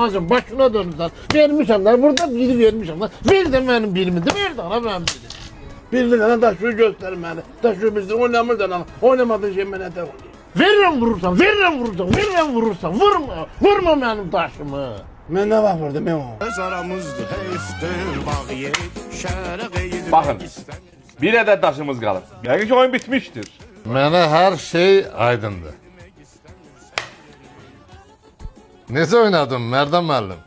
ağacın başına dönürsen. Vermişim lan burada biri vermişim lan. Ver de benim birimi de ver de ana benim birimi. Bir de lan taşı gösterin beni. Taşı bizden oynamır da lan. Oynamadığın şey bana de oluyor. Veririm vurursan, veririm vurursan, veririm vurursan. Vurma, vurma benim taşımı. Ben ne bak vurdum ben o. Bakın, bir adet taşımız kalır. Yani ki oyun bitmiştir. Mənə hər şey aydındır. Necə oynadın Mərdan müəllim?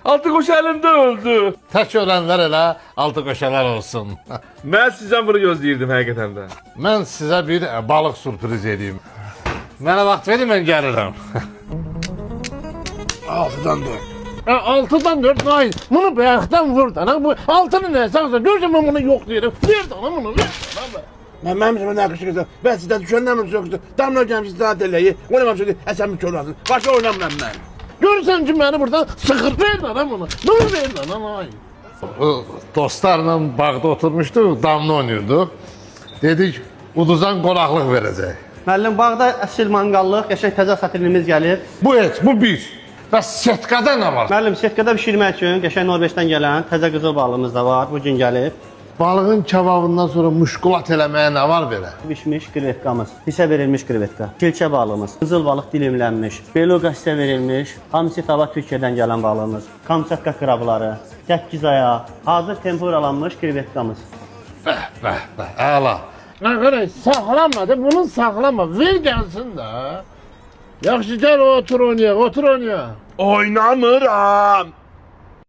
Altı koş elimde öldü. Tək ölənlər elə altı qoşalar olsun. Ben sizden bunu gözleyirdim hakikaten de. Mən sizə bir balıq sürpriz edeyim. Mənə vaxt verin, mən gəlirəm. 6'dan 4. 6'dan 4 hayır. Bunu bayaktan vur da. Bu altını ne saksa gözüm bunu yok diyorum. Ver de bunu ver de. Ben benim ne yakışıklı. Ben sizden düşenler mi yoktu? Damla gelmişsin sana deleyi. Oynamam şimdi. Sen mi kör olasın? Başka oynamam ben. Görürsen ki beni buradan sıkır ver de bunu. Bunu ver de hayır. Dostlarla bağda oturmuşduq, damla oynuyorduk. Dedik, uduzan qonaqlıq verəcək. Müəllim, bağda əsl manqallıq, qəşəng təzə satirimiz gəlir. Bu heç, bu bir. Bəs setkada nə var? Müəllim, setkada bişirmək üçün qəşəng Norveçdən gələn təzə qızıl balığımız da var, bu gün gəlib. Balığın kebabından sonra muşkulat eləməyə nə var belə? Bişmiş krevetkamız, hisə verilmiş krevetka, kilçə balığımız, qızıl balıq dilimlənmiş, beluqa hisə verilmiş, hamsi tava Türkiyədən gələn balığımız, kamçatka krabları, 8 aya, hazır tempuralanmış krevetkamız. Bəh, əla. Arkadaş saklama da bunu saklama. Ver gelsin de. Yaxşı gel otur oynayaq, otur oynayaq. Oynamıram.